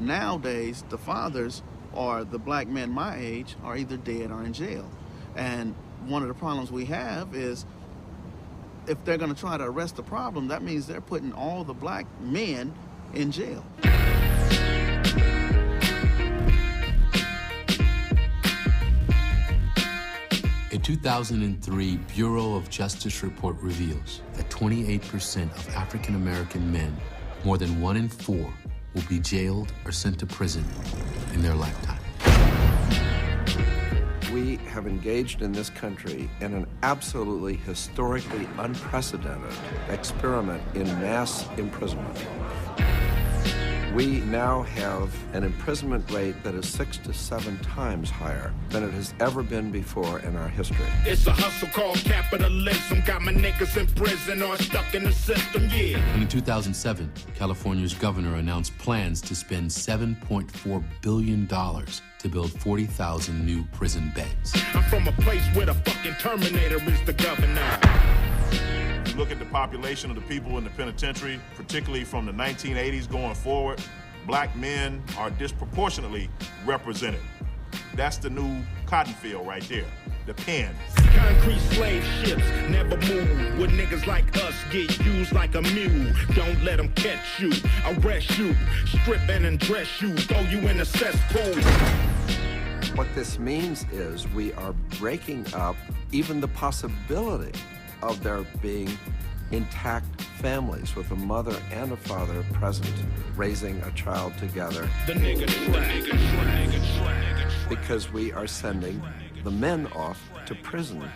nowadays, the fathers or the black men my age are either dead or in jail. And one of the problems we have is if they're going to try to arrest the problem, that means they're putting all the black men in jail. A 2003 Bureau of Justice report reveals that 28% of African American men, more than 1 in 4, will be jailed or sent to prison in their lifetime. We have engaged in this country in an absolutely historically unprecedented experiment in mass imprisonment. We now have an imprisonment rate that is 6 to 7 times higher than it has ever been before in our history. It's a hustle called capitalism. Got my niggas in prison or stuck in the system, yeah. And in 2007, California's governor announced plans to spend $7.4 billion to build 40,000 new prison beds. I'm from a place where the fucking Terminator is the governor. If you look at the population of the people in the penitentiary, particularly from the 1980s going forward, black men are disproportionately represented. That's the new cotton field right there, the pen. Concrete slave ships never move. Where niggas like us get used like a mule. Don't let them catch you, arrest you, strip and undress you, throw you in a cesspool. What this means is we are breaking up even the possibility of there being intact families with a mother and a father present, raising a child together. The nigga Because we are sending the men off to prison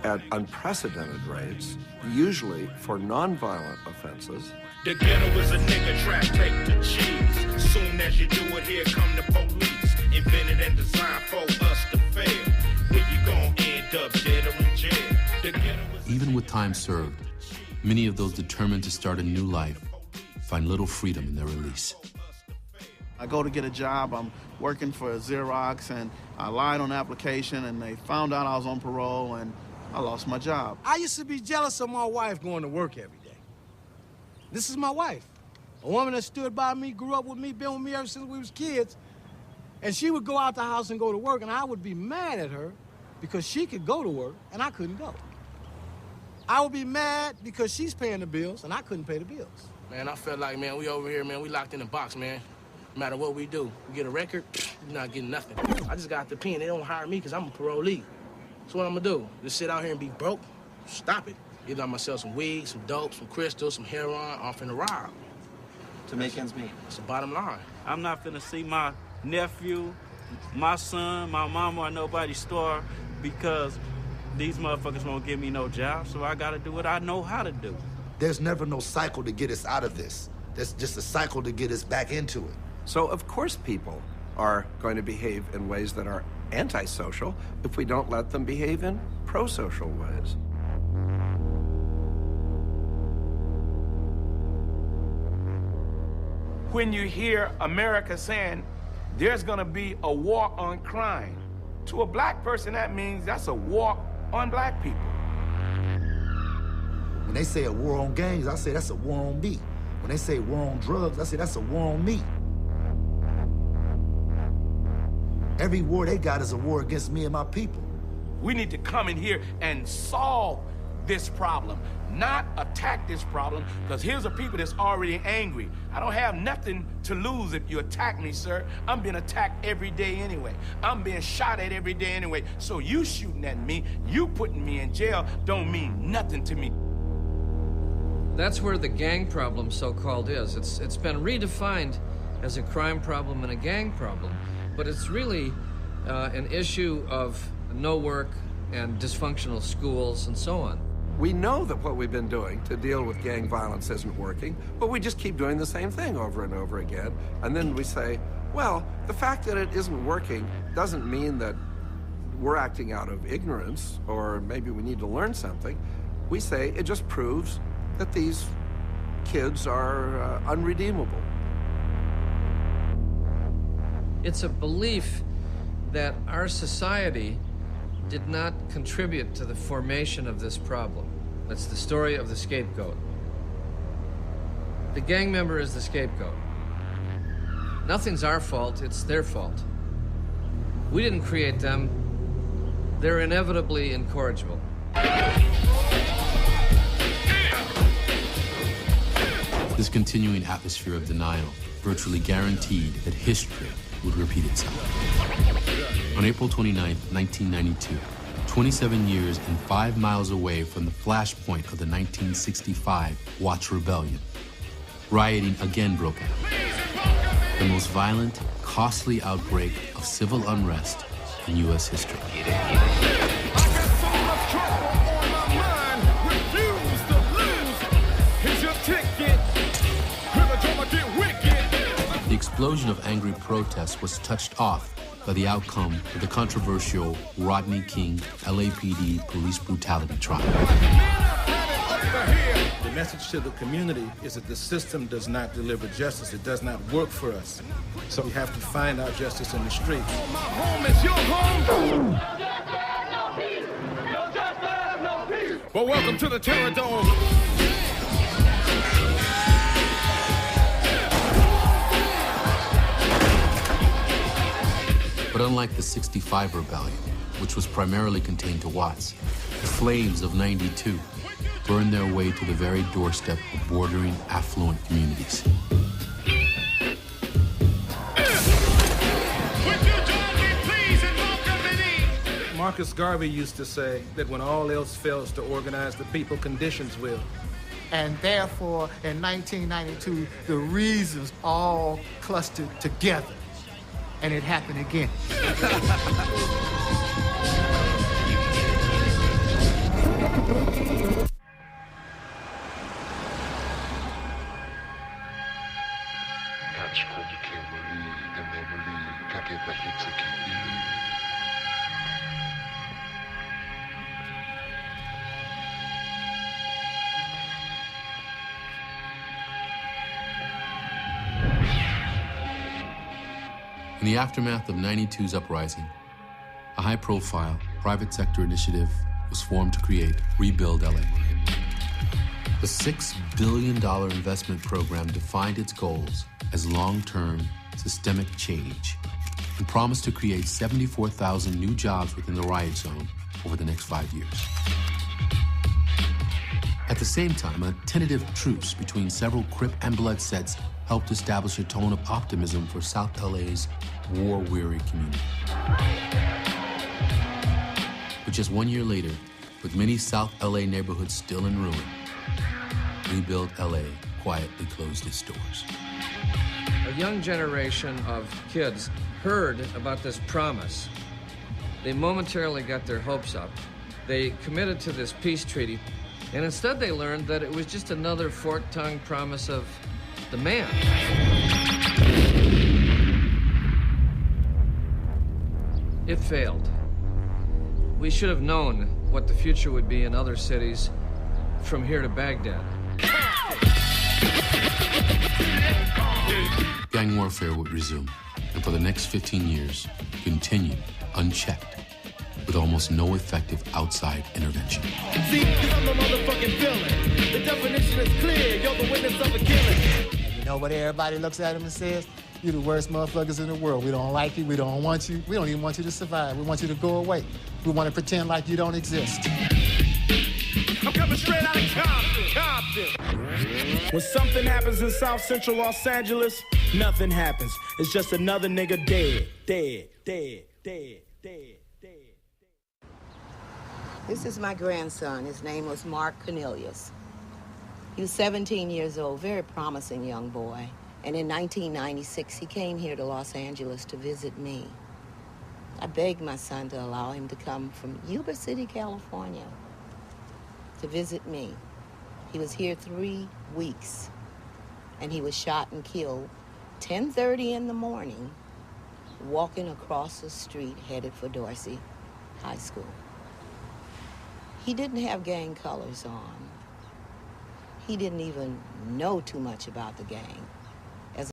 at unprecedented rates, usually for nonviolent offenses. The ghetto is a nigga trap, take the cheese. Soon as you do it, here come the police. Invented and designed for us to fail. Where you gon' end up, dead or in jail? The ghetto is Even with time served, many of those determined to start a new life find little freedom in their release. I go to get a job, I'm working for Xerox, and I lied on the application, and they found out I was on parole, and I lost my job. I used to be jealous of my wife going to work every day. This is my wife, a woman that stood by me, grew up with me, been with me ever since we was kids, and she would go out the house and go to work, and I would be mad at her because she could go to work, and I couldn't go. I would be mad because she's paying the bills, and I couldn't pay the bills. Man, I felt like, man, we over here, man, we locked in a box, man. No matter what we do, we get a record, you're not getting nothing. I just got the pen. They don't hire me because I'm a parolee. So what I'm gonna do? Just sit out here and be broke? Stop it. Either I'm gonna sell some weed, some dope, some crystals, some heroin, or I'm finna rob. To make ends meet. That's the bottom line. I'm not finna see my nephew, my son, my mama, or nobody starve because these motherfuckers won't give me no job, so I gotta do what I know how to do. There's never no cycle to get us out of this. There's just a cycle to get us back into it. So, of course, people are going to behave in ways that are antisocial if we don't let them behave in pro-social ways. when you hear America saying there's gonna be a war on crime, to a black person, that means that's a war on black people. When they say a war on gangs, I say that's a war on me. When they say war on drugs, I say that's a war on me. Every war they got is a war against me and my people. We need to come in here and solve this problem, not attack this problem, because here's a people that's already angry. I don't have nothing to lose if you attack me, sir. I'm being attacked every day anyway. I'm being shot at every day anyway. So you shooting at me, you putting me in jail don't mean nothing to me. That's where the gang problem, so-called, is. It's been redefined as a crime problem and a gang problem, but it's really an issue of no work and dysfunctional schools and so on. We know that what we've been doing to deal with gang violence isn't working, but we just keep doing the same thing over and over again. And then we say, well, the fact that it isn't working doesn't mean that we're acting out of ignorance or maybe we need to learn something. We say it just proves that these kids are unredeemable. It's a belief that our society did not contribute to the formation of this problem. That's the story of the scapegoat. The gang member is the scapegoat. Nothing's our fault, it's their fault. We didn't create them. They're inevitably incorrigible. This continuing atmosphere of denial virtually guaranteed that history would repeat itself. On April 29, 1992, 27 years and 5 miles away from the flashpoint of the 1965 Watts Rebellion, rioting again broke out. The most violent, costly outbreak of civil unrest in U.S. history. The explosion of angry protests was touched off by the outcome of the controversial Rodney King LAPD police brutality trial. The message to the community is that the system does not deliver justice. It does not work for us. So we have to find our justice in the streets. My home is your home. Well, welcome to the Terror Dome. But unlike the '65 rebellion, which was primarily contained to Watts, the flames of '92 burned their way to the very doorstep of bordering affluent communities. Marcus Garvey used to say that when all else fails to organize the people, conditions will. And therefore, in 1992, the reasons all clustered together. And it happened again. In the aftermath of '92's uprising, a high-profile private sector initiative was formed to create Rebuild LA. The $6 billion investment program defined its goals as long-term, systemic change and promised to create 74,000 new jobs within the riot zone over the next 5 years. At the same time, a tentative truce between several Crip and Blood sets helped establish a tone of optimism for South LA's war-weary community. But just 1 year later, with many South LA neighborhoods still in ruin, Rebuild LA quietly closed its doors. A young generation of kids heard about this promise. They momentarily got their hopes up. They committed to this peace treaty, and instead they learned that it was just another fork-tongued promise of the man. It failed. We should have known what the future would be in other cities from here to Baghdad. Gang warfare would resume, and for the next 15 years, continue unchecked, with almost no effective outside intervention. See, 'cause I'm the motherfucking villain. The definition is clear. You're the witness of a killing. You know what everybody looks at him and says? You're the worst motherfuckers in the world. We don't like you. We don't want you. We don't even want you to survive. We want you to go away. We want to pretend like you don't exist. I'm coming straight out of Compton. When something happens in South Central Los Angeles, nothing happens. It's just another nigga dead, dead, dead, dead, dead, dead. This is my grandson. His name was Mark Cornelius. He was 17 years old, very promising young boy. And in 1996, he came here to Los Angeles to visit me. I begged my son to allow him to come from Yuba City, California, to visit me. He was here 3 weeks, and he was shot and killed 10:30 in the morning, walking across the street headed for Dorsey High School. He didn't have gang colors on. He didn't even know too much about the gang.